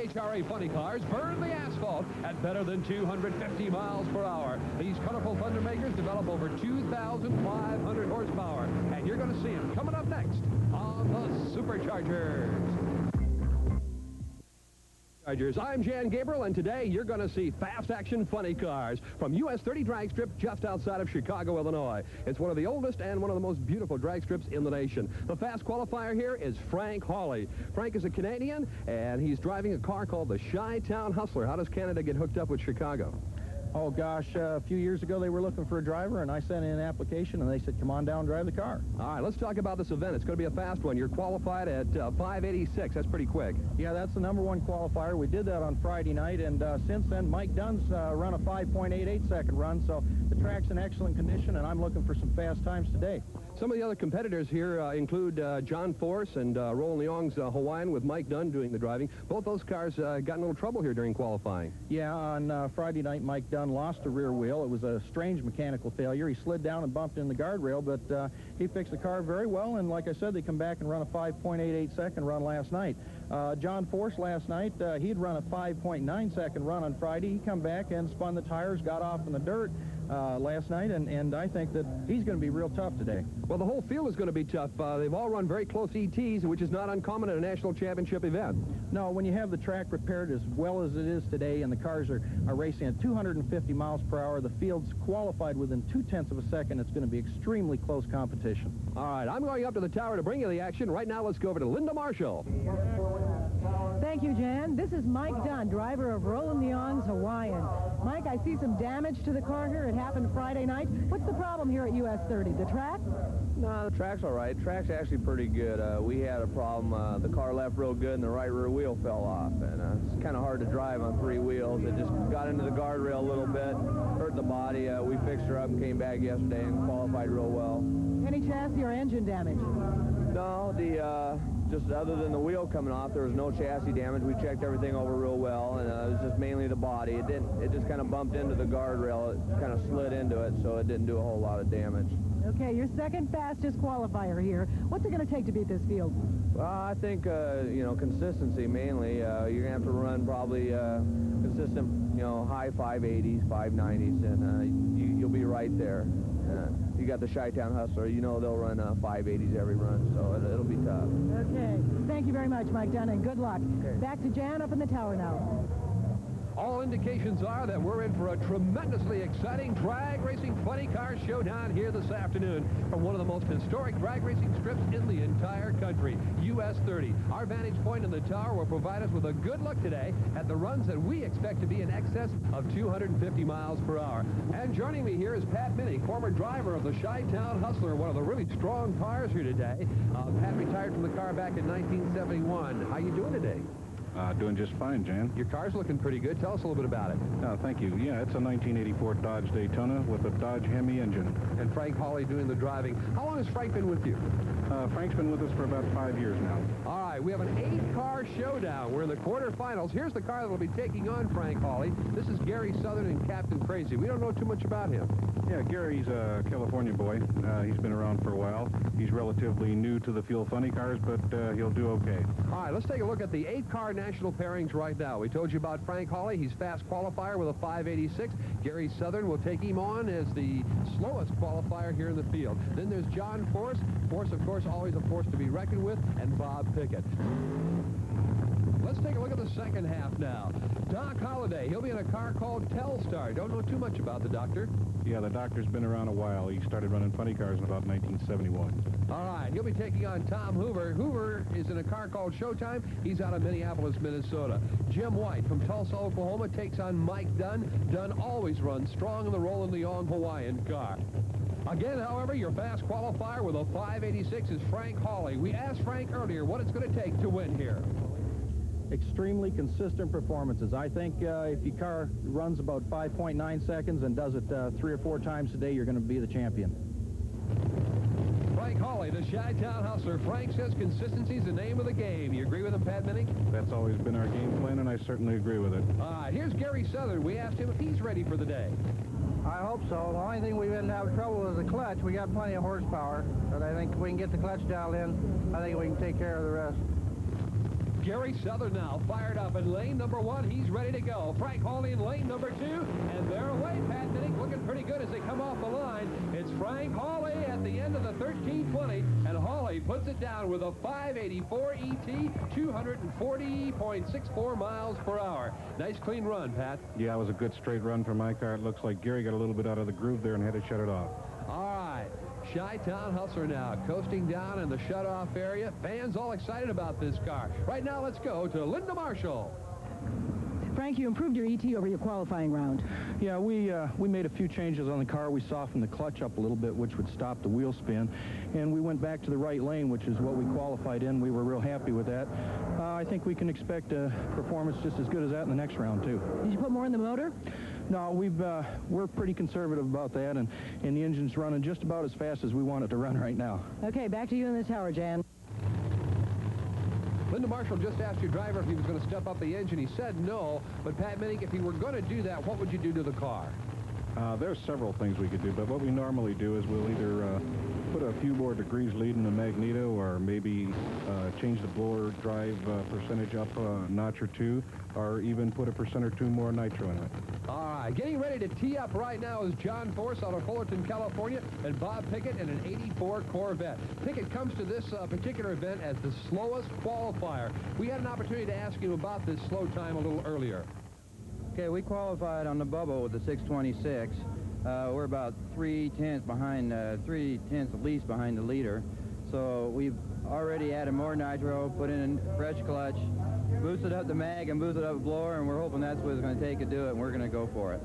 AHRA funny cars burn the asphalt at better than 250 miles per hour. These colorful Thundermakers develop over 2,500 horsepower, and you're going to see them coming up next on the Superchargers. I'm Jan Gabriel, and today you're going to see fast-action funny cars from US 30 drag strip just outside of Chicago, Illinois. It's one of the oldest and one of the most beautiful drag strips in the nation. The fast qualifier here is Frank HAWLEY. Frank is a Canadian, and he's driving a car called the Chi-Town Hustler. How does Canada get hooked up with Chicago? Oh, gosh, a few years ago they were looking for a driver, and I sent in an application, and they said, come on down and drive the car. All right, let's talk about this event. It's going to be a fast one. You're qualified at 586. That's pretty quick. Yeah, that's the #1 qualifier. We did that on Friday night, and since then, Mike Dunn's run a 5.88-second run, so the track's in excellent condition, and I'm looking for some fast times today. Some of the other competitors here include John Force and Roland Leong's Hawaiian, with Mike Dunn doing the driving. Both those cars got in a little trouble here during qualifying. Yeah, on Friday night, Mike Dunn lost a rear wheel. It was a strange mechanical failure. He slid down and bumped in the guardrail, but he fixed the car very well, and like I said, they come back and run a 5.88-second run last night. John Force last night, he'd run a 5.9-second run on Friday. He come back and spun the tires, got off in the dirt last night, and I think that he's going to be real tough today. Well, the whole field is going to be tough. They've all run very close ETs, which is not uncommon at a national championship event. No, when you have the track prepared as well as it is today, and the cars are racing at 250 miles per hour, the field's qualified within 0.2 of a second. It's going to be extremely close competition. All right, I'm going up to the tower to bring you the action. Right now, let's go over to Linda Marshall. Thank you, Jan. This is Mike Dunn, driver of Roland Leong's Hawaiian. Mike, I see some damage to the car here. It happened Friday night. What's the problem here at US 30? The track? No, the track's all right. The track's actually pretty good. We had a problem. The car left real good, and the right rear wheel fell off. And it's kind of hard to drive on 3 wheels. It just got into the guardrail a little bit, hurt the body. We fixed her up and came back yesterday and qualified real well. Any chassis or engine damage? No, just other than the wheel coming off, there was no chassis damage. We checked everything over real well, and it was just mainly the body. It just kind of bumped into the guardrail. It kind of slid into it, so it didn't do a whole lot of damage. Okay, your second fastest qualifier here. What's it going to take to beat this field? Well, I think, consistency mainly. You're going to have to run probably consistent, high 580s, 590s, and you'll be right there. You got the Chi-Town Hustler. They'll run 580s every run, so it'll be tough. Okay. Thank you very much, Mike Dunn, and good luck. Okay. Back to Jan up in the tower now. All indications are that we're in for a tremendously exciting drag racing funny car showdown here this afternoon from one of the most historic drag racing strips in the entire country, US 30. Our vantage point in the tower will provide us with a good look today at the runs that we expect to be in excess of 250 miles per hour. And joining me here is Pat Minnick, former driver of the Chi-Town Hustler, one of the really strong cars here today. Pat retired from the car back in 1971. How you doing today? Doing just fine, Jan. Your car's looking pretty good. Tell us a little bit about it. Thank you. Yeah, it's a 1984 Dodge Daytona with a Dodge Hemi engine. And Frank HAWLEY doing the driving. How long has Frank been with you? Frank's been with us for about 5 years now. All right, we have an 8-car showdown. We're in the quarterfinals. Here's the car that will be taking on Frank HAWLEY. This is Gary Southern and Captain Crazy. We don't know too much about him. Yeah, Gary's a California boy. He's been around for a while. He's relatively new to the Fuel Funny cars, but he'll do okay. All right, let's take a look at the 8-car national pairings right now. We told you about Frank HAWLEY. He's fast qualifier with a 586. Gary Southern will take him on as the slowest qualifier here in the field. Then there's John Force. Force, of course, always a force to be reckoned with, and Bob Pickett. Let's take a look at the second half now. Doc Holliday, he'll be in a car called Telstar. Don't know too much about the doctor. Yeah, the doctor's been around a while. He started running funny cars in about 1971. All right, he'll be taking on Tom Hoover. Hoover is in a car called Showtime. He's out of Minneapolis, Minnesota. Jim White from Tulsa, Oklahoma takes on Mike Dunn. Dunn always runs strong in the Roland Leong Hawaiian car. Again, however, your fast qualifier with a 586 is Frank HAWLEY. We asked Frank earlier what it's going to take to win here. Extremely consistent performances. I think if your car runs about 5.9 seconds and does it 3 or 4 times today, you're going to be the champion. Frank HAWLEY, the Chi-Town Hustler. Frank says consistency is the name of the game. You agree with him, Pat Minnick? That's always been our game plan, and I certainly agree with it. All right, here's Gary Southern. We asked him if he's ready for the day. I hope so. The only thing we've been having trouble is the clutch. We got plenty of horsepower, but I think if we can get the clutch dialed in, I think we can take care of the rest. Gary Southern now fired up in lane number 1. He's ready to go. Frank Hawley in lane number 2. And they're away. Pat Minnick looking pretty good as they come off the line. It's Frank Hawley at the end of the 1320. And Hawley puts it down with a 584 ET, 240.64 miles per hour. Nice clean run, Pat. Yeah, it was a good straight run for my car. It looks like Gary got a little bit out of the groove there and had to shut it off. All right. Chi-Town Hustler now coasting down in the shut-off area. Fans all excited about this car. Right now, let's go to Linda Marshall. Frank, you improved your ET over your qualifying round. Yeah, we made a few changes on the car. We softened the clutch up a little bit, which would stop the wheel spin. And we went back to the right lane, which is what we qualified in. We were real happy with that. I think we can expect a performance just as good as that in the next round, too. Did you put more in the motor? No, we're pretty conservative about that, and the engine's running just about as fast as we want it to run right now. Okay, back to you in the tower, Jan. Linda Marshall just asked your driver if he was going to step up the engine. He said no, but Pat Minnick, if he were going to do that, what would you do to the car? There's several things we could do, but what we normally do is we'll either put a few more degrees lead in the magneto, or maybe change the blower drive percentage up a notch or two, or even put a percent or two more nitro in it. All right, getting ready to tee up right now is John Force out of Fullerton, California, and Bob Pickett in an 84 Corvette. Pickett comes to this particular event as the slowest qualifier. We had an opportunity to ask you about this slow time a little earlier. Okay, we qualified on the bubble with the 626. We're about 3/10 behind, 3/10 at least behind the leader. So we've already added more nitro, put in a fresh clutch, boosted up the mag and boosted up the blower, and we're hoping that's what it's going to take to do it, and we're going to go for it.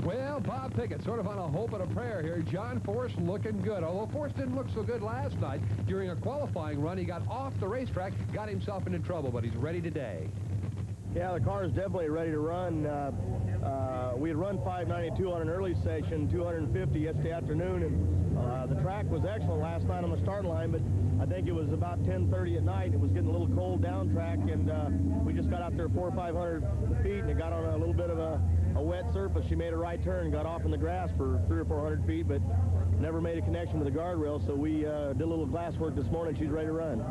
Well, Bob Pickett sort of on a hope and a prayer here. John Force looking good. Although Force didn't look so good last night, during a qualifying run, he got off the racetrack, got himself into trouble, but he's ready today. Yeah, the car is definitely ready to run. We had run 592 on an early session, 250 yesterday afternoon, and the track was excellent last night on the start line, but I think it was about 10:30 at night. It was getting a little cold down track, and we just got out there 400 or 500 feet, and it got on a little bit of a wet surface. She made a right turn, got off in the grass for 300 or 400 feet, but never made a connection with the guardrail, so we did a little glass work this morning. She's ready to run.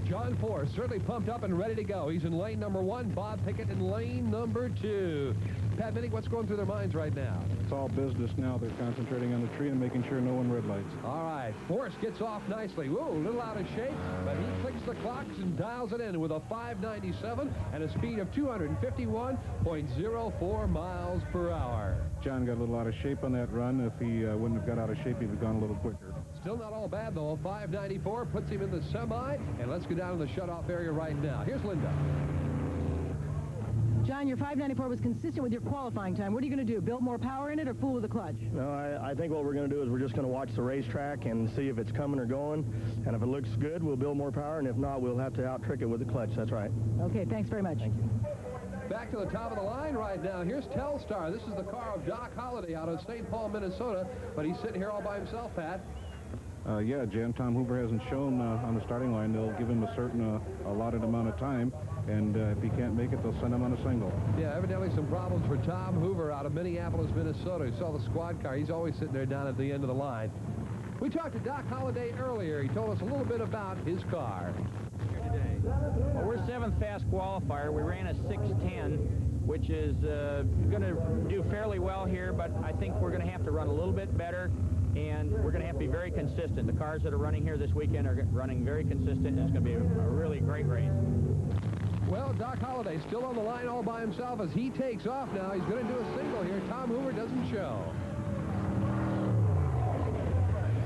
John Force certainly pumped up and ready to go. He's in lane number 1, Bob Pickett in lane number 2. Pat Minnick, what's going through their minds right now? It's all business now. They're concentrating on the tree and making sure no one red lights. All right, Force gets off nicely. Whoa, a little out of shape, but he clicks the clocks and dials it in with a 597 and a speed of 251.04 miles per hour. John got a little out of shape on that run. If he wouldn't have got out of shape, he'd have gone a little quicker. Still not all bad, though. 594 puts him in the semi, and let's go down to the shutoff area right now. Here's Linda. John, your 594 was consistent with your qualifying time. What are you going to do? Build more power in it or fool with the clutch? No, I think what we're going to do is we're just going to watch the racetrack and see if it's coming or going, and if it looks good, we'll build more power, and if not, we'll have to out-trick it with the clutch. That's right. Okay, thanks very much. Thank you. Back to the top of the line right now. Here's Telstar. This is the car of Doc Holliday out of St. Paul, Minnesota, but he's sitting here all by himself, Pat. Yeah, Jan, Tom Hoover hasn't shown on the starting line. They'll give him a certain allotted amount of time, and if he can't make it, they'll send him on a single. Yeah, evidently some problems for Tom Hoover out of Minneapolis, Minnesota. You saw the squad car. He's always sitting there down at the end of the line. We talked to Doc Holliday earlier. He told us a little bit about his car. Here today. Well, we're 7th fast qualifier. We ran a 610, which is going to do fairly well here, but I think we're going to have to run a little bit better, and we're going to have to be very consistent. The cars that are running here this weekend are running very consistent, and it's going to be a really great race. Well, Doc Holliday still on the line all by himself as he takes off now. He's going to do a single here. Tom Hoover doesn't show.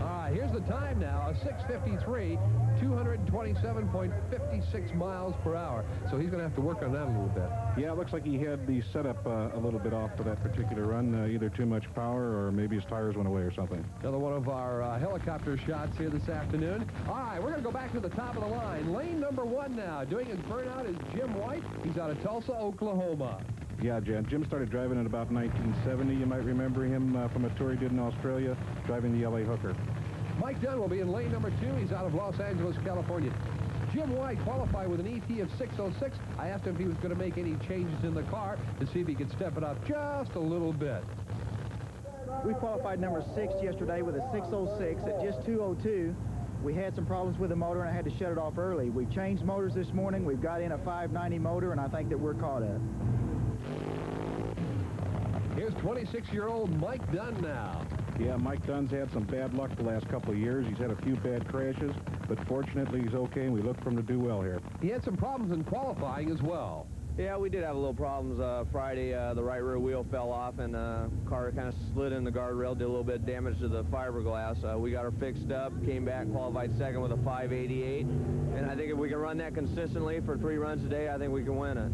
All right, here's the time now, a 6:53, 227.56 miles per hour. So he's going to have to work on that a little bit. Yeah, it looks like he had the setup a little bit off for that particular run, either too much power or maybe his tires went away or something. Another one of our helicopter shots here this afternoon. All right, we're going to go back to the top of the line. Lane number 1 now. Doing his burnout is Jim White. He's out of Tulsa, Oklahoma. Yeah, Jim started driving in about 1970. You might remember him from a tour he did in Australia, driving the LA Hooker. Mike Dunn will be in lane number 2. He's out of Los Angeles, California. Jim White qualified with an ET of 606. I asked him if he was going to make any changes in the car to see if he could step it up just a little bit. We qualified number 6 yesterday with a 606 at just 202. we had some problems with the motor, and I had to shut it off early. We've changed motors this morning. We've got in a 590 motor, and I think that we're caught up. Here's 26-year-old Mike Dunn now. Yeah, Mike Dunn's had some bad luck the last couple of years. He's had a few bad crashes, but fortunately he's okay, and we look for him to do well here. He had some problems in qualifying as well. Yeah, we did have a little problems Friday. The right rear wheel fell off, and car kind of slid in the guardrail, did a little bit of damage to the fiberglass. We got her fixed up, came back, qualified second with a 588, and I think if we can run that consistently for 3 runs a day, I think we can win it.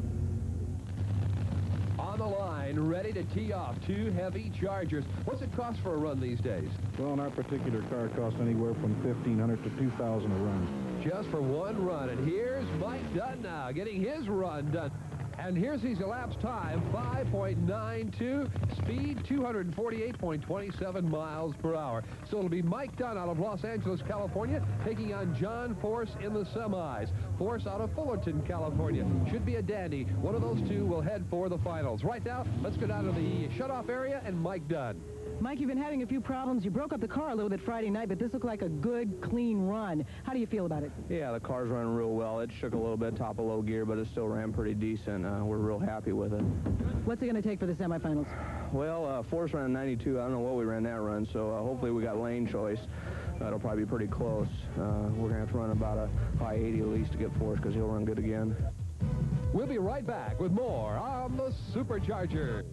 On the line, ready to tee off, 2 heavy Chargers. What's it cost for a run these days? Well, in our particular car, it costs anywhere from $1,500 to $2,000 a run. Just for one run. And here's Mike Dunn now, getting his run done. And here's his elapsed time, 5.92, speed 248.27 miles per hour. So it'll be Mike Dunn out of Los Angeles, California, taking on John Force in the semis. Force out of Fullerton, California. Should be a dandy. One of those two will head for the finals. Right now, let's go down to the shutoff area and Mike Dunn. Mike, you've been having a few problems. You broke up the car a little bit Friday night, but this looked like a good, clean run. How do you feel about it? Yeah, the car's running real well. It shook a little bit top of low gear, but it still ran pretty decent. We're real happy with it. What's it going to take for the semifinals? Well, Force ran 92. I don't know what we ran that run, so hopefully we got lane choice. That'll probably be pretty close. We're going to have to run about a high 80 at least to get Force, because he'll run good again. We'll be right back with more on the Supercharger.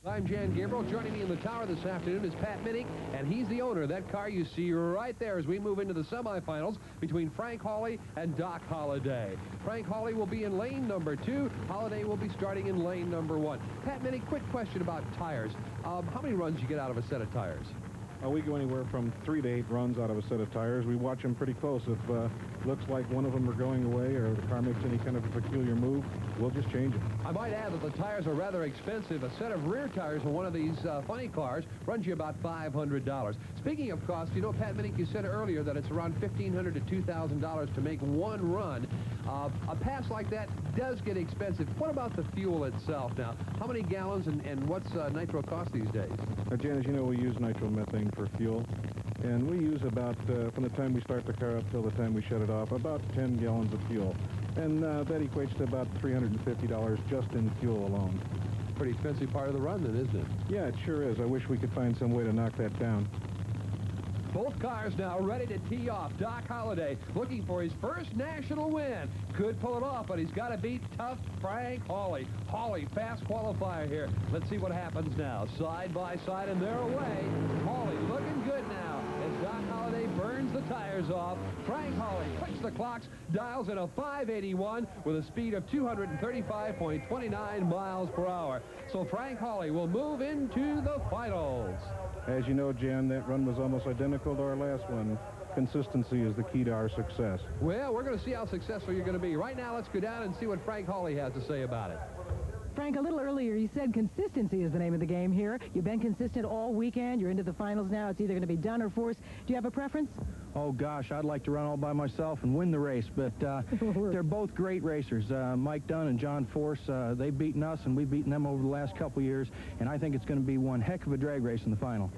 I'm Jan Gabriel. Joining me in the tower this afternoon is Pat Minnick, and he's the owner of that car you see right there as we move into the semifinals between Frank Hawley and Doc Holliday. Frank Hawley will be in lane number 2. Holliday will be starting in lane number 1. Pat Minnick, quick question about tires. How many runs do you get out of a set of tires? We go anywhere from 3 to 8 runs out of a set of tires. We watch them pretty close. If looks like one of them are going away or the car makes any kind of a peculiar move, we'll just change it. I might add that the tires are rather expensive. A set of rear tires for one of these funny cars runs you about $500. Speaking of cost, you know, Pat Minnick, you said earlier that it's around $1,500 to $2,000 to make one run. A pass like that does get expensive. What about the fuel itself now? How many gallons and what's nitro cost these days? Jan, as you know, we use nitromethane for fuel, and we use about, from the time we start the car up till the time we shut it off, about 10 gallons of fuel. And that equates to about $350 just in fuel alone. Pretty expensive part of the run then, isn't it? Yeah, it sure is. I wish we could find some way to knock that down. Both cars now ready to tee off. Doc Holliday looking for his first national win. Could pull it off, but he's got to beat tough Frank Hawley. Hawley, fast qualifier here. Let's see what happens now. Side by side, and they're away. Hawley looking good now as Doc Holliday burns the tires off. Frank Hawley clicks the clocks, dials in a 581 with a speed of 235.29 miles per hour. So Frank Hawley will move into the finals. As you know, Jan, that run was almost identical to our last one. Consistency is the key to our success. Well, we're going to see how successful you're going to be. Right now, let's go down and see what Frank Hawley has to say about it. Frank, a little earlier you said consistency is the name of the game here. You've been consistent all weekend. You're into the finals now. It's either going to be Dunn or Force. Do you have a preference? Oh, gosh, I'd like to run all by myself and win the race, but they're both great racers. Mike Dunn and John Force, they've beaten us, and we've beaten them over the last couple years, and I think it's going to be one heck of a drag race in the final.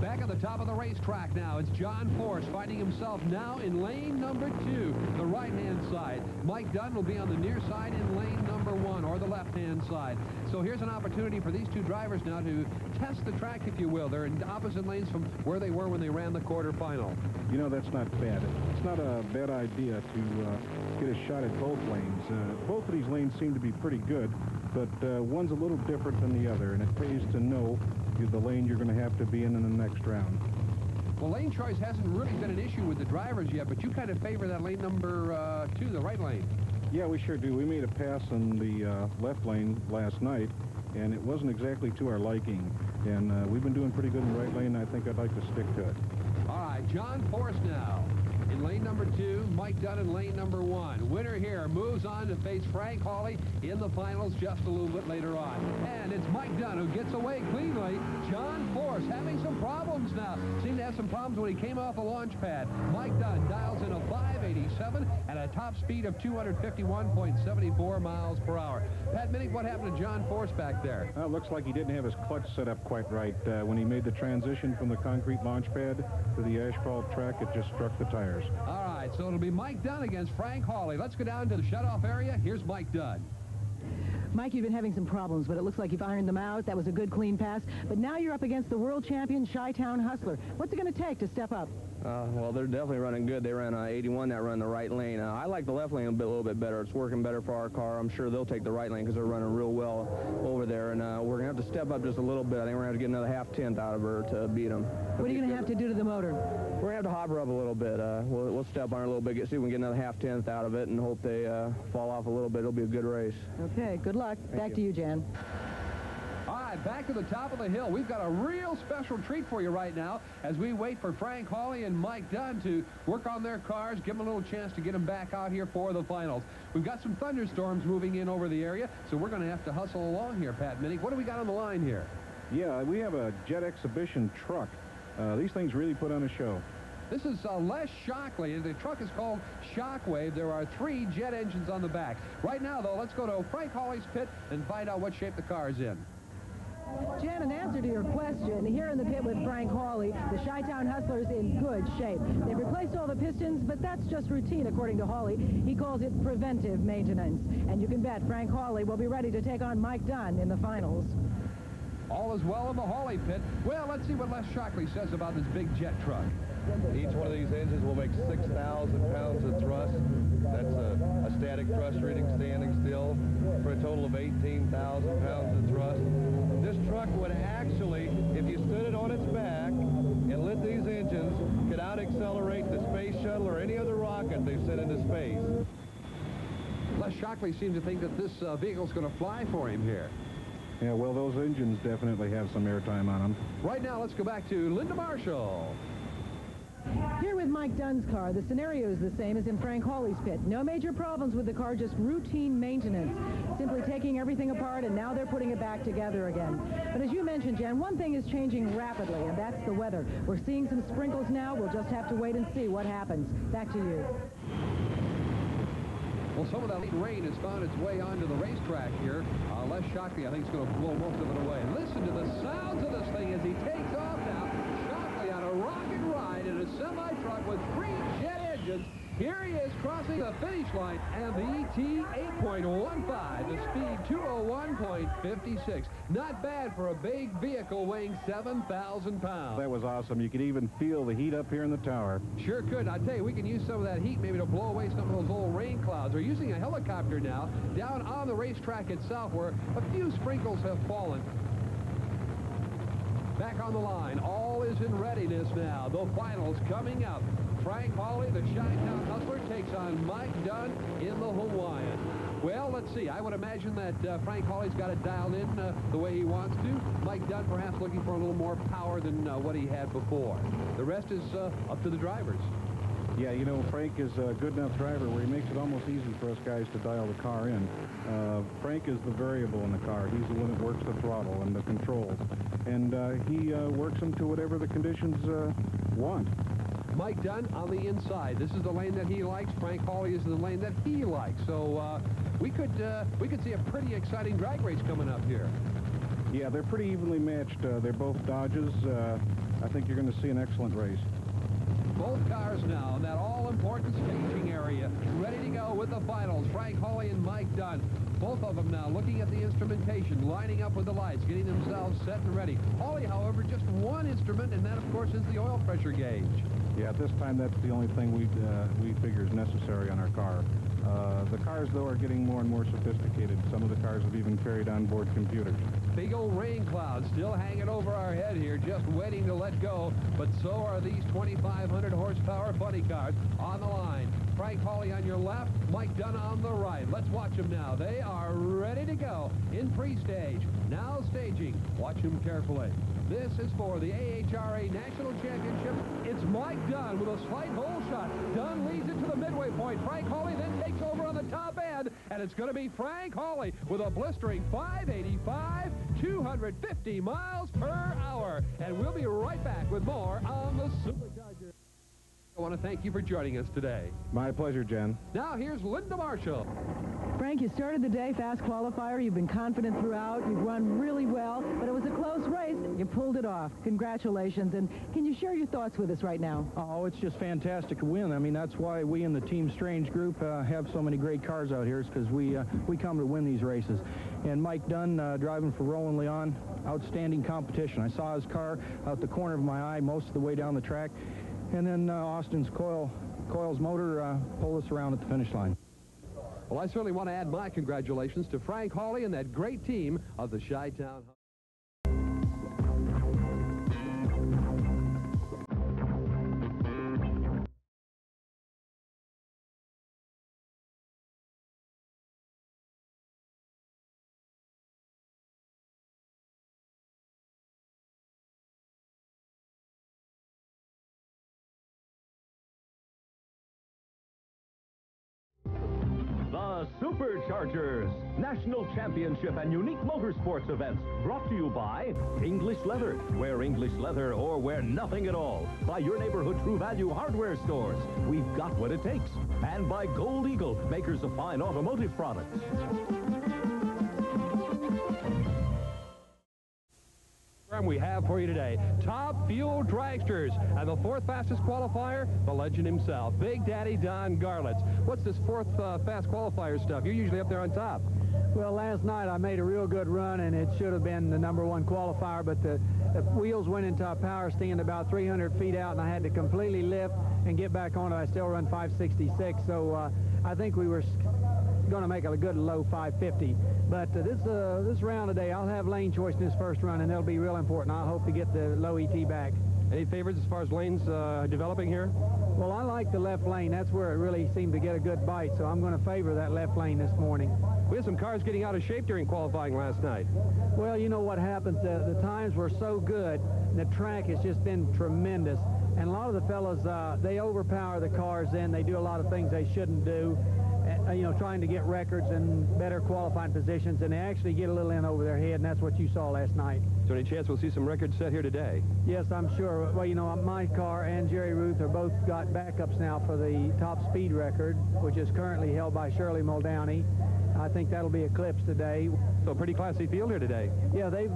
Back at the top of the racetrack now, it's John Force finding himself now in lane number 2, the right-hand side. Mike Dunn will be on the near side in lane number 1, or the left-hand side. So here's an opportunity for these two drivers now to test the track, if you will. They're in opposite lanes from where they were when they ran the quarterfinal. You know, that's not bad. It's not a bad idea to get a shot at both lanes. Both of these lanes seem to be pretty good, but one's a little different than the other, and it pays to know the lane you're going to have to be in the next round. Well, lane choice hasn't really been an issue with the drivers yet, but you kind of favor that lane number 2, the right lane. Yeah, we sure do. We made a pass in the left lane last night, and it wasn't exactly to our liking. And we've been doing pretty good in the right lane, and I think I'd like to stick to it. All right, John Force now in lane number 2, Mike Dunn in lane number 1. Winner here moves on to face Frank Hawley in the finals just a little bit later on. And it's Mike Dunn who gets away cleanly. John Force having some problems now. Seemed to have some problems when he came off the launch pad. Mike Dunn dials in a 587 7 and a top speed of 251.74 miles per hour. Pat Minnick, what happened to John Force back there? Well, it looks like he didn't have his clutch set up quite right. When he made the transition from the concrete launch pad to the asphalt track, it just struck the tires. All right, so it'll be Mike Dunn against Frank Hawley. Let's go down to the shutoff area. Here's Mike Dunn. Mike, you've been having some problems, but it looks like you've ironed them out. That was a good, clean pass. But now you're up against the world champion Chi-Town Hustler. What's it going to take to step up? Well, they're definitely running good. They ran 81 that run the right lane. I like the left lane a little bit better. It's working better for our car. I'm sure they'll take the right lane because they're running real well over there. And we're going to have to step up just a little bit. I think we're going to have to get another half-tenth out of her to beat them. What are you going to have to do to the motor? We're going to have to hop her up a little bit. We'll step on her a little bit, see if we can get another half-tenth out of it, and hope they fall off a little bit. It'll be a good race. Okay, good luck. Back to you, Jan. All right, back to the top of the hill. We've got a real special treat for you right now as we wait for Frank Hawley and Mike Dunn to work on their cars, give them a little chance to get them back out here for the finals. We've got some thunderstorms moving in over the area, so we're going to have to hustle along here, Pat Minnick. What do we got on the line here? Yeah, we have a jet exhibition truck. These things really put on a show. This is Les Shockley. The truck is called Shockwave. There are 3 jet engines on the back. Right now, though, let's go to Frank Hawley's pit and find out what shape the car is in. Jan, in answer to your question, here in the pit with Frank Hawley, the Chi-Town Hustler's in good shape. They've replaced all the pistons, but that's just routine, according to Hawley. He calls it preventive maintenance. And you can bet Frank Hawley will be ready to take on Mike Dunn in the finals. All is well in the Hawley pit. Well, let's see what Les Shockley says about this big jet truck. Each one of these engines will make 6,000 pounds of thrust. That's a static thrust reading standing still for a total of 18,000 pounds of thrust. This truck would actually, if you stood it on its back and lit these engines, could out-accelerate the space shuttle or any other rocket they've sent into space. Les Shockley seems to think that this vehicle's going to fly for him here. Yeah, well, those engines definitely have some airtime on them. Right now, let's go back to Linda Marshall. Here with Mike Dunn's car, the scenario is the same as in Frank Hawley's pit. No major problems with the car, just routine maintenance. Simply taking everything apart, and now they're putting it back together again. But as you mentioned, Jan, one thing is changing rapidly, and that's the weather. We're seeing some sprinkles now. We'll just have to wait and see what happens. Back to you. Well, some of that rain has found its way onto the racetrack here. Les Shockley, I think, is going to blow most of it away. Listen to the sounds of this thing as he takes off now. Shockley on a rocket ride in a semi-truck with 3 jet engines. Here he is crossing the finish line, and the ET 8.15, the speed 201.56. Not bad for a big vehicle weighing 7,000 pounds. That was awesome. You could even feel the heat up here in the tower. Sure could. I tell you, we can use some of that heat maybe to blow away some of those old rain clouds. They're using a helicopter now down on the racetrack itself where a few sprinkles have fallen. Back on the line, all is in readiness now. The finals coming up. Frank Hawley, the Chi-Town Hustler, takes on Mike Dunn in the Hawaiian. Well, let's see. I would imagine that Frank Hawley's got it dialed in the way he wants to. Mike Dunn perhaps looking for a little more power than what he had before. The rest is up to the drivers. Yeah, you know, Frank is a good enough driver where he makes it almost easy for us guys to dial the car in. Frank is the variable in the car. He's the one that works the throttle and the controls. And he works them to whatever the conditions want. Mike Dunn on the inside. This is the lane that he likes. Frank Hawley is the lane that he likes. So we could see a pretty exciting drag race coming up here. Yeah, they're pretty evenly matched. They're both Dodges. I think you're going to see an excellent race. Both cars now in that all-important staging area, ready to go with the finals. Frank Hawley and Mike Dunn. Both of them now looking at the instrumentation, lining up with the lights, getting themselves set and ready. Hawley, however, just one instrument, and that, of course, is the oil pressure gauge. Yeah, at this time, that's the only thing we figure is necessary on our car. The cars, though, are getting more and more sophisticated. Some of the cars have even carried onboard computers. Big old rain clouds still hanging over our head here, just waiting to let go. But so are these 2,500 horsepower funny cars on the line. Frank Hawley on your left, Mike Dunn on the right. Let's watch them now. They are ready to go in pre-stage. Now staging. Watch them carefully. This is for the AHRA National Championship. It's Mike Dunn with a slight hole shot. Dunn leads it to the midway point. Frank Hawley then takes over on the top end, and it's going to be Frank Hawley with a blistering 585, 250 miles per hour. And we'll be right back with more on the Superchargers. I want to thank you for joining us today. My pleasure, Jen. Now here's Linda Marshall. Frank, you started the day fast qualifier. You've been confident throughout. You've run really well, but it was a close race. You pulled it off. Congratulations. And can you share your thoughts with us right now? Oh, it's just fantastic to win. I mean, that's why we in the Team Strange group have so many great cars out here. It's because we come to win these races. And Mike Dunn, driving for Roland Leon, outstanding competition. I saw his car out the corner of my eye most of the way down the track. And then Austin's Coils motor pulled us around at the finish line. Well, I certainly want to add my congratulations to Frank Hawley and that great team of the Chi-Town. The Superchargers, National Championship and unique motorsports events, brought to you by English Leather. Wear English Leather or wear nothing at all. By your neighborhood True Value hardware stores. We've got what it takes. And by Gold Eagle, makers of fine automotive products. We have for you today Top Fuel Dragsters, and the fourth fastest qualifier, the legend himself, Big Daddy Don Garlitz. What's this fourth fast qualifier stuff? You're usually up there on top. Well, last night I made a real good run, and it should have been the #1 qualifier, but the wheels went into a power stand about 300 feet out, and I had to completely lift and get back on it. I still run 566, so I think we were going to make a good low 550. But this round today, I'll have lane choice in this first run, and it'll be real important. I hope to get the low ET back. Any favorites as far as lanes developing here? Well, I like the left lane. That's where it really seemed to get a good bite, so I'm going to favor that left lane this morning. We had some cars getting out of shape during qualifying last night. Well, you know what happens. The times were so good, and the track has just been tremendous. And a lot of the fellas, they overpower the cars in. They do a lot of things they shouldn't do, you know, trying to get records and better qualifying positions, and they actually get a little in over their head, and that's what you saw last night. Is there any chance we'll see some records set here today? Yes, I'm sure. Well, you know, my car and Jerry Ruth are both got backups now for the top speed record, which is currently held by Shirley Muldowney. I think that'll be eclipsed today. So a pretty classy field here today. Yeah, they've,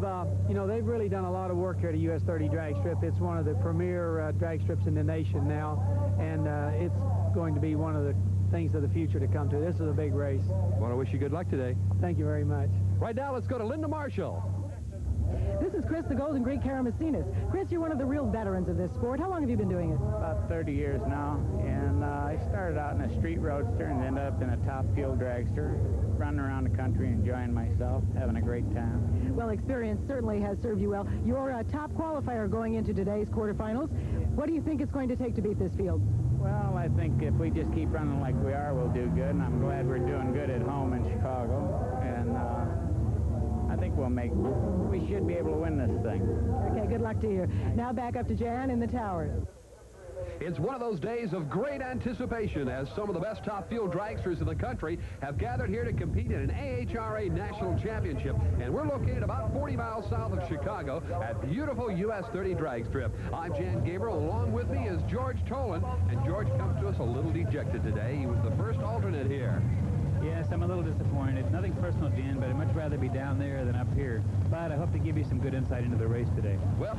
you know, they've really done a lot of work here at the US 30 drag strip. It's one of the premier drag strips in the nation now, and it's going to be one of the things of the future to come to. This is a big race. I want to wish you good luck today. Thank you very much. Right now, let's go to Linda Marshall. This is Chris, the Golden Greek Karamessinas. Chris, you're one of the real veterans of this sport. How long have you been doing it? About 30 years now, and I started out in a street roadster and ended up in a top fuel dragster, running around the country, enjoying myself, having a great time. Well, experience certainly has served you well. You're a top qualifier going into today's quarterfinals. What do you think it's going to take to beat this field? Well, I think if we just keep running like we are, we'll do good, and I'm glad we're doing good at home in Chicago, and I think we should be able to win this thing. Okay, good luck to you. Now back up to Jan in the tower. It's one of those days of great anticipation as some of the best top fuel dragsters in the country have gathered here to compete in an AHRA National Championship. And we're located about 40 miles south of Chicago at beautiful US 30 drag strip. I'm Jan Gabriel. Along with me is George Tolan. And George comes to us a little dejected today. He was the first alternate here. Yes, I'm a little disappointed. Nothing personal, Jan, but I'd much rather be down there than up here. But I hope to give you some good insight into the race today. Well,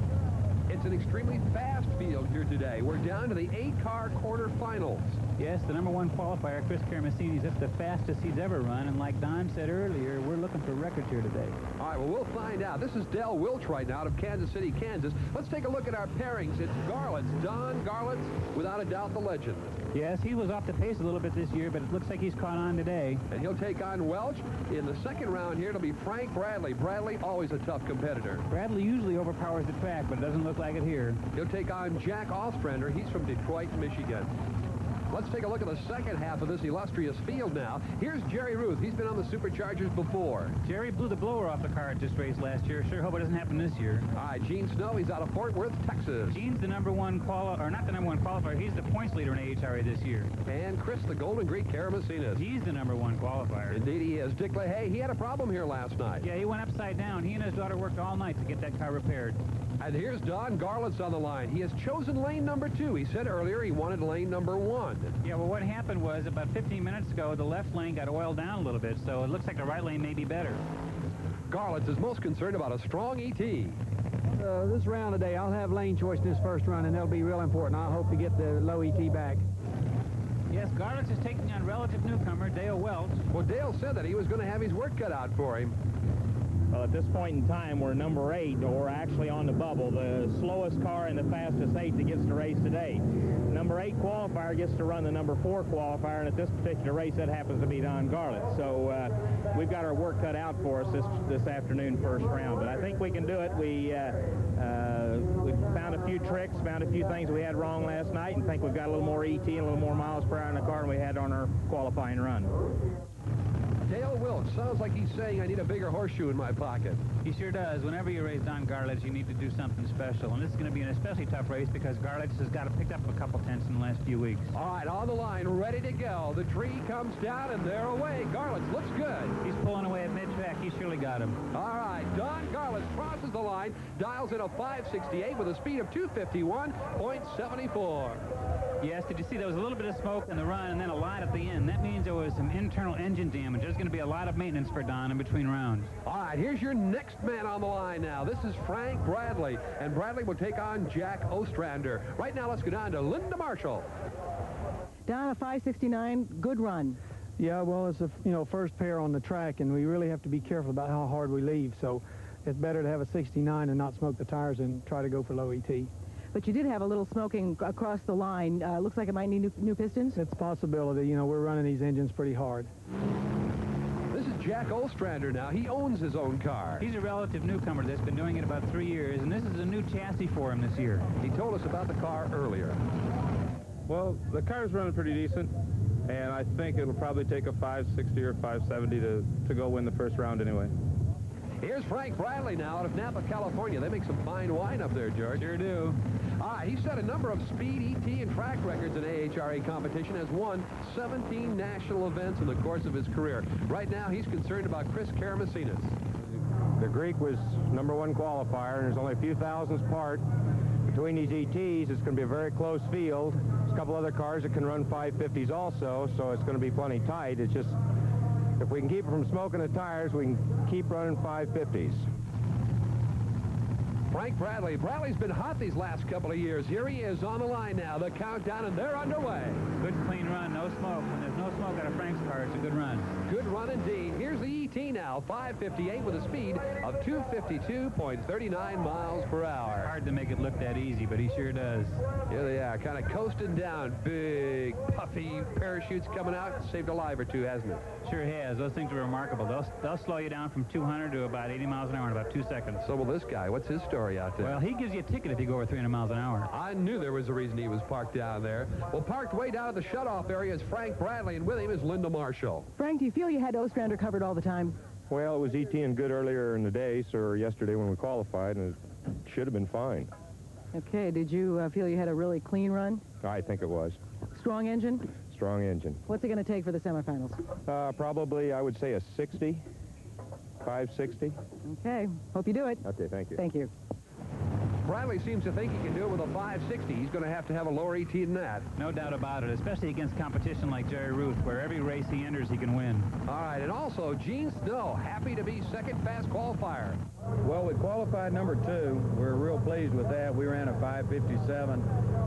it's an extremely fast field here today. We're down to the 8-car quarterfinals. Yes, the #1 qualifier, Chris Karamessinas, that's the fastest he's ever run. And like Don said earlier, we're looking for records here today. All right, well, we'll find out. This is Del Wilch right now out of Kansas City, Kansas. Let's take a look at our pairings. It's Garlitz, Don Garlitz, without a doubt the legend. Yes, he was off the pace a little bit this year, but it looks like he's caught on today. And he'll take on Welch. In the second round here, it'll be Frank Bradley. Bradley, always a tough competitor. Bradley usually overpowers the track, but it doesn't look like it here. He'll take on Jack Ostrander. He's from Detroit, Michigan. Let's take a look at the second half of this illustrious field now. Here's Jerry Ruth. He's been on the Superchargers before. Jerry blew the blower off the car at this race last year. Sure hope it doesn't happen this year. All right, Gene Snow. He's out of Fort Worth, Texas. Gene's the #1 or not the #1 qualifier. He's the points leader in AHRA this year. And Chris, the Golden Greek Karamessinas. He's the #1 qualifier. Indeed he is. Dick LaHaye, he had a problem here last night. Yeah, he went upside down. He and his daughter worked all night to get that car repaired. And here's Don Garlits on the line. He has chosen lane number 2. He said earlier he wanted lane number 1. Yeah, well, what happened was about 15 minutes ago, the left lane got oiled down a little bit, so it looks like the right lane may be better. Garlits is most concerned about a strong ET. This round today, I'll have lane choice in this first run, and that'll be real important. I hope to get the low ET back. Yes, Garlits is taking on relative newcomer Dale Welch. Well, Dale said that he was going to have his work cut out for him. Well, at this point in time, we're number 8, or we're actually on the bubble, the slowest car and the fastest 8 that gets to race today. Number 8 qualifier gets to run the number 4 qualifier, and at this particular race, that happens to be Don Garlits. So we've got our work cut out for us this afternoon, first round. But I think we can do it. We found a few tricks, found a few things we had wrong last night, and think we've got a little more ET and a little more miles per hour in the car than we had on our qualifying run. Dale Welch sounds like he's saying I need a bigger horseshoe in my pocket. He sure does. Whenever you race Don Garlits, you need to do something special. And this is going to be an especially tough race because Garlits has got to pick up a couple tenths in the last few weeks. All right, on the line, ready to go. The tree comes down, and they're away. Garlits looks good. He's pulling away at mid-track. He surely got him. All right, Don Garlits crosses the line, dials in a 568 with a speed of 251.74. Yes, did you see there was a little bit of smoke in the run and then a light at the end? That means there was some internal engine damage. There's going to be a lot of maintenance for Don in between rounds. All right, here's your next man on the line now. This is Frank Bradley, and Bradley will take on Jack Ostrander. Right now, let's go down to Linda Marshall. Don, a 569, good run. Yeah, well, it's a first pair on the track, and we really have to be careful about how hard we leave. So it's better to have a 69 and not smoke the tires and try to go for low ET. But you did have a little smoking across the line. Looks like it might need new pistons? It's a possibility. We're running these engines pretty hard. This is Jack Ostrander now. He owns his own car. He's a relative newcomer that's been doing it about 3 years, and this is a new chassis for him this year. He told us about the car earlier. Well, the car's running pretty decent, and I think it'll probably take a 560 or 570 to go win the first round anyway. Here's Frank Bradley now out of Napa, California. They make some fine wine up there, George. Sure do. All right, he set a number of speed, ET, and track records in AHRA competition, has won 17 national events in the course of his career. Right now, he's concerned about Chris Karamessinas. The Greek was #1 qualifier, and there's only a few thousandths apart between these ETs. It's going to be a very close field. There's a couple other cars that can run 550s also, so it's going to be plenty tight. It's just, if we can keep it from smoking the tires, we can keep running 550s. Frank Bradley. Bradley's been hot these last couple of years. Here he is on the line now. The countdown, and they're underway. Good, clean run, no smoke. When there's no smoke out of Frank's car, it's a good run. Good run indeed. Here's the ET now, 558 with a speed of 252.39 miles per hour. Hard to make it look that easy, but he sure does. Here they are, kind of coasting down. Big, puffy parachutes coming out. Saved a life or two, hasn't it? Sure has. Those things are remarkable. They'll slow you down from 200 to about 80 miles an hour in about 2 seconds. So will this guy. What's his story out there? Well, he gives you a ticket if you go over 300 miles an hour. I knew there was a reason he was parked down there. Well, parked way down at the shutoff area is Frank Bradley, and with him is Linda Marshall. Frank, do you feel you had Ostrander covered all the time? Well, it was ET-ing good earlier in the day, or yesterday when we qualified, and it should have been fine. Okay, did you feel you had a really clean run? I think it was. Strong engine? Strong engine. What's it going to take for the semifinals? Probably, I would say a 60, 560. Okay, hope you do it. Okay, thank you. Thank you. Bradley seems to think he can do it with a 560. He's going to have a lower ET than that. No doubt about it, especially against competition like Jerry Ruth, where every race he enters, he can win. All right, and also, Gene Snow, happy to be second fast qualifier. Well, we qualified #2. We're real pleased with that. We ran a 557.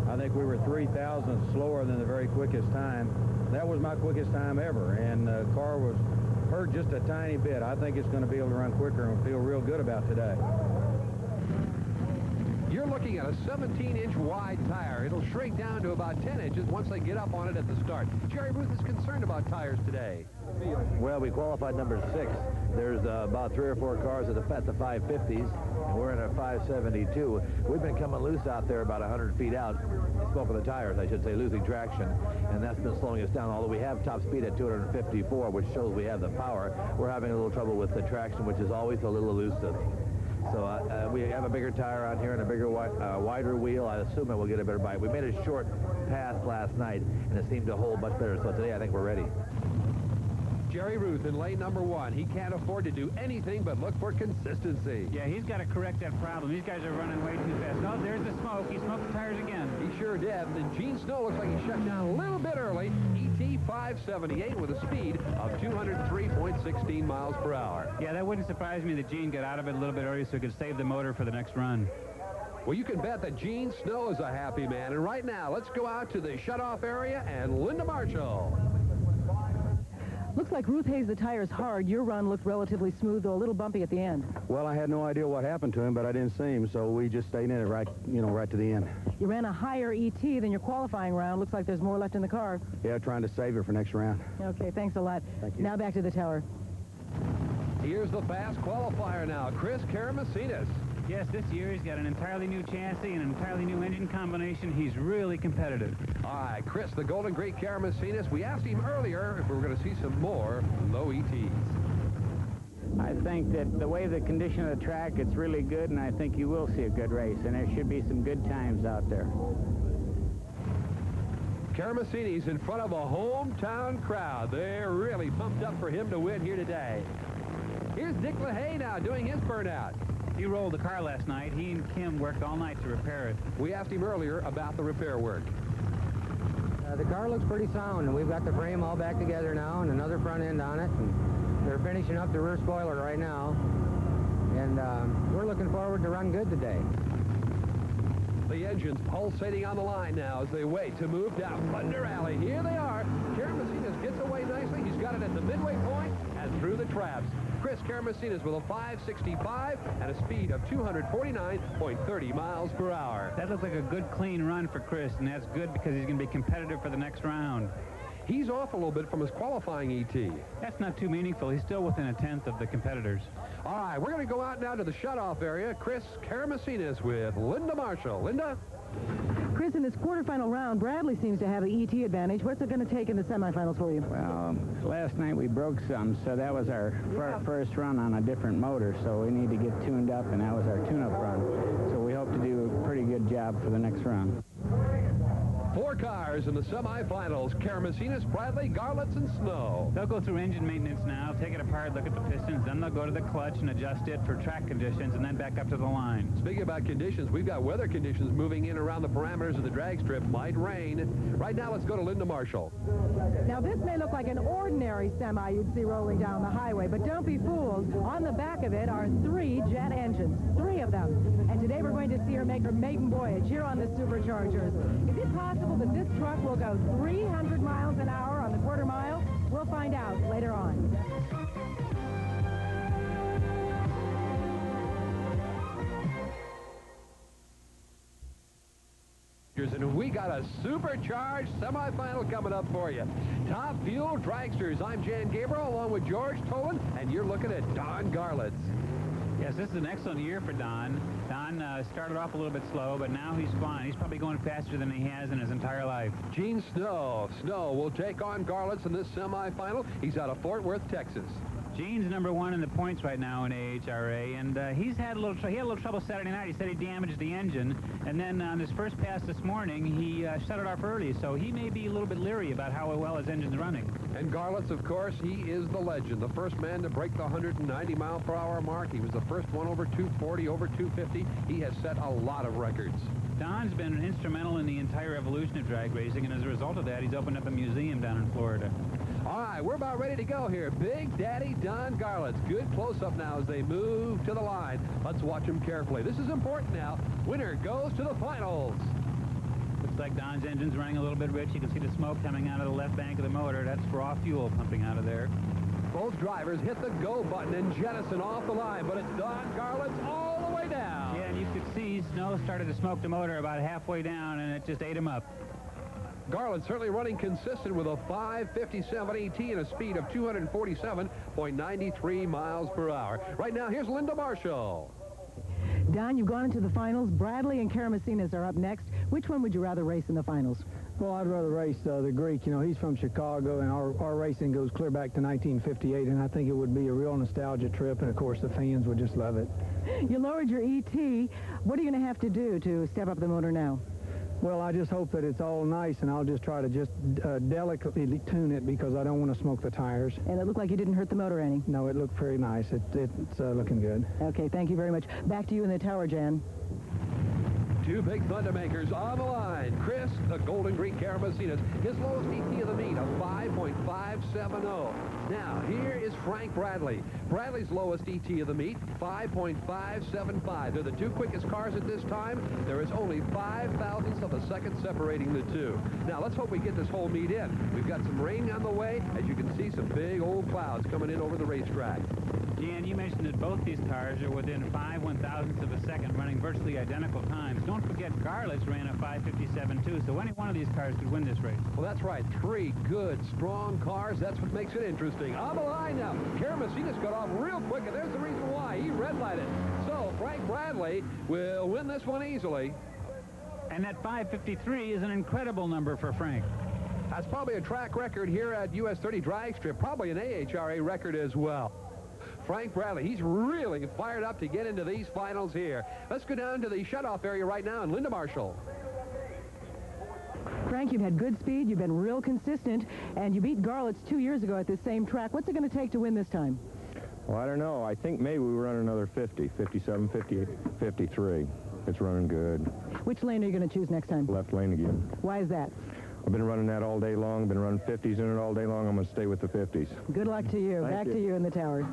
I think we were 3,000 slower than the very quickest time. That was my quickest time ever, and the car was hurt just a tiny bit. I think it's going to be able to run quicker and feel real good about today. You're looking at a 17-inch wide tire. It'll shrink down to about 10 inches once they get up on it at the start. Jerry Ruth is concerned about tires today. Well, we qualified #6. There's about 3 or 4 cars at the 550s, and we're in a 572. We've been coming loose out there about 100 feet out, smoke of the tires, I should say, losing traction, and that's been slowing us down. Although we have top speed at 254, which shows we have the power, we're having a little trouble with the traction, which is always a little elusive. So we have a bigger tire on here and a bigger, wider wheel. I assume it will get a better bite. We made a short pass last night, and it seemed to hold much better. So today I think we're ready. Jerry Ruth in lane number 1. He can't afford to do anything but look for consistency. Yeah, he's got to correct that problem. These guys are running way too fast. Oh, there's the smoke. He smoked the tires again. He sure did. And Gene Snow looks like he shut down a little bit early. ET 578 with a speed of 203.16 miles per hour. Yeah, that wouldn't surprise me that Gene got out of it a little bit early so he could save the motor for the next run. Well, you can bet that Gene Snow is a happy man. And right now, let's go out to the shutoff area and Linda Marshall. Looks like Ruth hazed the tires hard. Your run looked relatively smooth, though a little bumpy at the end. Well, I had no idea what happened to him, but I didn't see him, so we just stayed in it right to the end. You ran a higher ET than your qualifying round. Looks like there's more left in the car. Yeah, trying to save it for next round. Okay, thanks a lot. Thank you. Now back to the tower. Here's the fast qualifier now, Chris Karamasinas. Yes, this year he's got an entirely new chassis and an entirely new engine combination. He's really competitive. All right, Chris, the Golden Great Karamasinas. We asked him earlier if we were going to see some more low ETs. I think that the way the condition of the track, it's really good, and I think you will see a good race, and there should be some good times out there. Karamasinas in front of a hometown crowd. They're really pumped up for him to win here today. Here's Dick LaHaye now doing his burnout. He rolled the car last night. He and Kim worked all night to repair it. We asked him earlier about the repair work. The car looks pretty sound, and we've got the frame all back together now and another front end on it. And they're finishing up the rear spoiler right now. And we're looking forward to run good today. The engine's pulsating on the line now as they wait to move down Thunder Alley. Here they are. Karamasinas gets away nicely. He's got it at the midway point and through the traps. Chris Karamasinas with a 565 and a speed of 249.30 miles per hour. That looks like a good, clean run for Chris, and that's good because he's going to be competitive for the next round. He's off a little bit from his qualifying ET. That's not too meaningful. He's still within a tenth of the competitors. All right, we're going to go out now to the shutoff area. Chris Karamasinas with Linda Marshall. Linda? Chris, in this quarterfinal round, Bradley seems to have the ET advantage. What's it going to take in the semifinals for you? Well, last night we broke some, so that was our first run on a different motor, so we need to get tuned up, and that was our tune-up run. So we hope to do a pretty good job for the next run. 4 cars in the semifinals. Karamasinas, Bradley, Garlitz, and Snow. They'll go through engine maintenance now, take it apart, look at the pistons, then they'll go to the clutch and adjust it for track conditions, and then back up to the line. Speaking about conditions, we've got weather conditions moving in around the parameters of the drag strip. Might rain. Right now, let's go to Linda Marshall. Now, this may look like an ordinary semi you'd see rolling down the highway, but don't be fooled. On the back of it are 3 jet engines, 3 of them. And today we're going to see her make her maiden voyage here on the Superchargers. Is it possible that this truck will go 300 miles an hour on the quarter mile? We'll find out later on. And we got a supercharged semifinal coming up for you. Top Fuel Dragsters. I'm Jan Gabriel along with George Tolan, and you're looking at Don Garlitz. Yes, this is an excellent year for Don. Don started off a little bit slow, but now he's fine. He's probably going faster than he has in his entire life. Gene Snow. Snow will take on Garlitz in this semifinal. He's out of Fort Worth, Texas. Gene's #1 in the points right now in AHRA, and he had a little trouble Saturday night. He said he damaged the engine, and then on his first pass this morning, he shut it off early, so he may be a little bit leery about how well his engine's running. And Garlitz, of course, he is the legend, the first man to break the 190-mile-per-hour mark. He was the first one over 240, over 250. He has set a lot of records. Don's been instrumental in the entire evolution of drag racing, and as a result of that, he's opened up a museum down in Florida. All right, we're about ready to go here. Big Daddy Don Garlitz. Good close-up now as they move to the line. Let's watch him carefully. This is important now. Winner goes to the finals. Looks like Don's engine's running a little bit rich. You can see the smoke coming out of the left bank of the motor. That's raw fuel pumping out of there. Both drivers hit the go button and jettison off the line, but it's Don Garlitz all the way down. Yeah, and you could see Snow started to smoke the motor about halfway down, and it just ate him up. Garlitz certainly running consistent with a 557 ET and a speed of 247.93 miles per hour. Right now, here's Linda Marshall. Don, you've gone into the finals. Bradley and Karamasinas are up next. Which one would you rather race in the finals? Well, I'd rather race the Greek. You know, he's from Chicago, and our racing goes clear back to 1958, and I think it would be a real nostalgia trip, and, of course, the fans would just love it. You lowered your ET. What are you going to have to do to step up the motor now? Well, I just hope that it's all nice, and I'll just try to just delicately tune it because I don't want to smoke the tires. And it looked like you didn't hurt the motor any. No, it looked very nice. It's looking good. Okay, thank you very much. Back to you in the tower, Jan. Two big thunder makers on the line. Chris, the Golden Greek Karamazidis, his lowest ET of the meet, a 5.570. Now, here is Frank Bradley. Bradley's lowest ET of the meet, 5.575. They're the two quickest cars at this time. There is only 5,000ths of a second separating the two. Now, let's hope we get this whole meet in. We've got some rain on the way. As you can see, some big old clouds coming in over the racetrack. Jan, you mentioned that both these cars are within 5 1,000ths of a second, running virtually identical times. Don't forget, Garlitz ran a 5:57 too, so any one of these cars could win this race. Well, that's right. Three good, strong cars. That's what makes it interesting. On the line now. Karamazidis got off real quick, and there's the reason why. He red-lighted. So Frank Bradley will win this one easily. And that 5:53 is an incredible number for Frank. That's probably a track record here at US 30 Drag Strip, probably an AHRA record as well. Frank Bradley, he's really fired up to get into these finals here. Let's go down to the shutoff area right now in Linda Marshall. Frank, you've had good speed, you've been real consistent, and you beat Garlitz 2 years ago at this same track. What's it going to take to win this time? Well, I don't know. I think maybe we run another 50, 57, 58, 53. It's running good. Which lane are you going to choose next time? Left lane again. Why is that? I've been running that all day long. Been running 50s in it all day long. I'm going to stay with the 50s. Good luck to you. Back to you in the tower.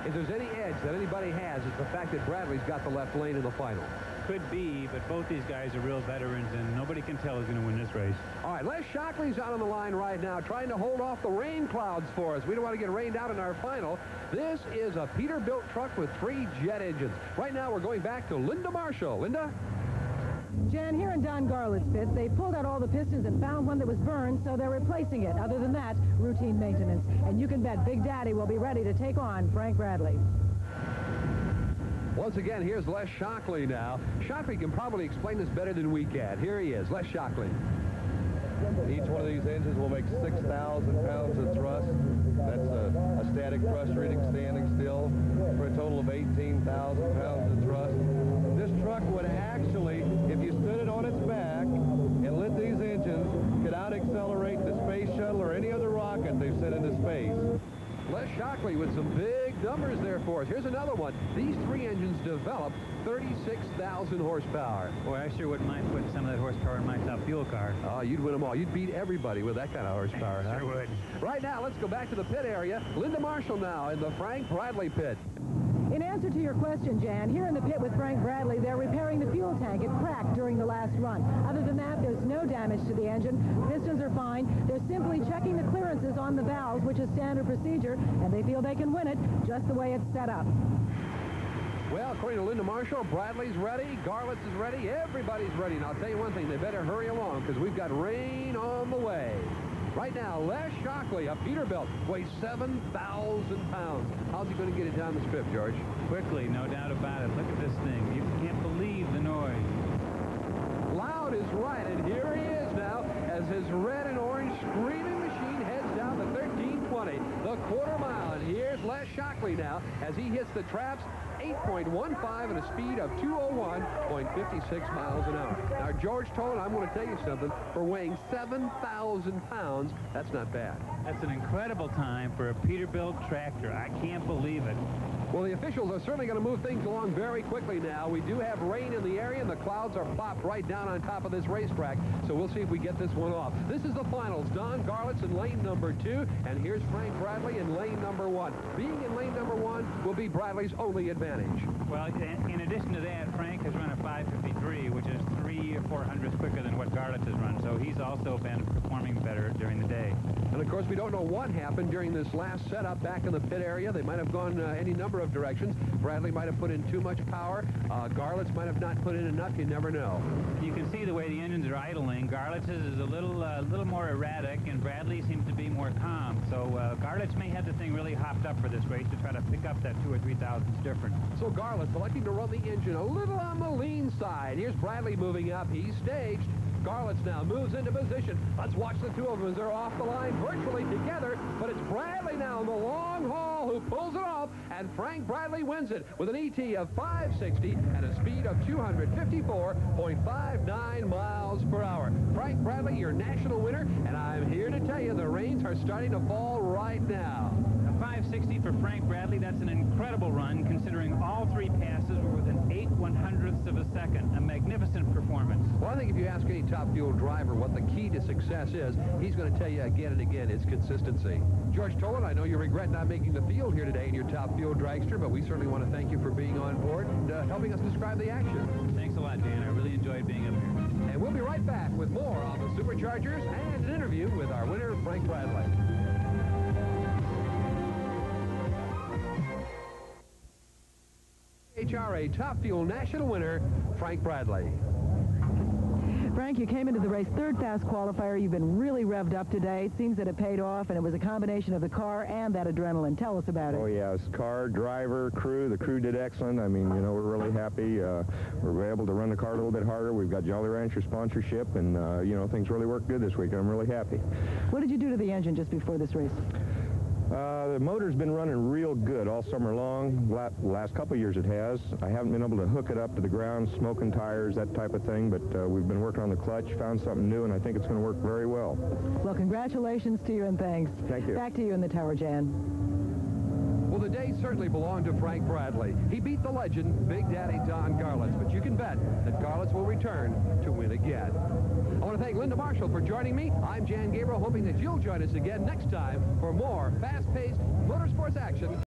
If there's any edge that anybody has, it's the fact that Bradley's got the left lane in the final. Could be, but both these guys are real veterans, and nobody can tell who's going to win this race. All right, Les Shockley's out on the line right now, trying to hold off the rain clouds for us. We don't want to get rained out in our final. This is a Peterbilt truck with 3 jet engines. Right now, we're going back to Linda Marshall. Linda? Jan, here in Don Garlitz's pits, they pulled out all the pistons and found one that was burned, so they're replacing it. Other than that, routine maintenance. And you can bet Big Daddy will be ready to take on Frank Bradley. Once again, here's Les Shockley now. Shockley can probably explain this better than we can. Here he is, Les Shockley. Each one of these engines will make 6,000 pounds of thrust. That's a static thrust reading standing still for a total of 18,000 pounds of thrust. This truck would actually, if you stood it on its back and lit these engines, could out-accelerate the space shuttle or any other rocket they've sent into space. Les Shockley with some big numbers there for us. Here's another one. These 3 engines developed 36,000 horsepower. Boy, I sure wouldn't mind putting some of that horsepower in my top fuel car. Oh, you'd win them all. You'd beat everybody with that kind of horsepower, huh? Sure would. Right now, let's go back to the pit area. Linda Marshall now in the Frank Bradley pit. In answer to your question, Jan, here in the pit with Frank Bradley, they're repairing the fuel tank. It cracked during the last run. Other than that, there's no damage to the engine. Pistons are fine. They're simply checking the clearances on the valves, which is standard procedure, and they feel they can win it just the way it's set up. Well, according to Linda Marshall, Bradley's ready, Garlitz is ready, everybody's ready. And I'll tell you one thing, they better hurry along because we've got rain on the way. Right now, Les Shockley, a Peterbilt, weighs 7,000 pounds. How's he going to get it down the strip, George? Quickly, no doubt about it. Look at this thing. You can't believe the noise. Loud is right, and here he is now as his red and orange screaming machine heads down the 1320, the quarter mile. And here's Les Shockley now as he hits the traps. 8.15 and a speed of 201.56 miles an hour. Now, George Tolan, I'm going to tell you something. For weighing 7,000 pounds, that's not bad. That's an incredible time for a Peterbilt tractor. I can't believe it. Well, the officials are certainly going to move things along very quickly now. We do have rain in the area, and the clouds are plopped right down on top of this racetrack. So we'll see if we get this one off. This is the finals. Don Garlitz in lane number 2, and here's Frank Bradley in lane number 1. Being in lane number 1 will be Bradley's only advantage. Well, in addition to that, Frank has run a 5:53, which is 3 or 4 hundredths quicker than what Garlitz has run. So he's also been performing better during the day. And, of course, we don't know what happened during this last setup back in the pit area. They might have gone any number of directions. Bradley might have put in too much power. Garlitz might have not put in enough. You never know. You can see the way the engines are idling. Garlitz's is a little more erratic, and Bradley seems to be more calm. So Garlitz may have the thing really hopped up for this race to try to pick up that 2 or 3 thousandths difference. So Garlitz electing to run the engine a little on the lean side. Here's Bradley moving up. He's staged. Garlitz now moves into position. Let's watch the two of them as they're off the line virtually together. But it's Bradley now in the long haul who pulls it off and Frank Bradley wins it with an ET of 560 and a speed of 254.59 miles per hour. Frank Bradley, your national winner, and I'm here to tell you the rains are starting to fall right now. 560 for Frank Bradley. That's an incredible run, considering all three passes were within 8/100ths of a second. A magnificent performance. Well, I think if you ask any top fuel driver what the key to success is, he's going to tell you again and again, it's consistency. George Tolan, I know you regret not making the field here today in your top fuel dragster, but we certainly want to thank you for being on board and helping us describe the action. Thanks a lot, Dan. I really enjoyed being up here. And we'll be right back with more on the Superchargers and an interview with our winner, Frank Bradley. AHRA Top Fuel National winner, Frank Bradley. Frank, you came into the race third fast qualifier. You've been really revved up today. It seems that it paid off, and it was a combination of the car and that adrenaline. Tell us about it. Oh, yes. Car, driver, crew. The crew did excellent. I mean, you know, we're really happy. We're able to run the car a little bit harder. We've got Jolly Rancher sponsorship, and, you know, things really worked good this week, and I'm really happy. What did you do to the engine just before this race? The motor's been running real good all summer long. Last couple of years it has. I haven't been able to hook it up to the ground, smoking tires, that type of thing, but we've been working on the clutch, found something new, and I think it's going to work very well. Well, congratulations to you and thanks. Thank you. Back to you in the tower, Jan. Well, the day certainly belonged to Frank Bradley. He beat the legend, Big Daddy Don Garlits, but you can bet that Garlits will return to win again. I want to thank Linda Marshall for joining me. I'm Jan Gabriel, hoping that you'll join us again next time for more fast-paced motorsports action.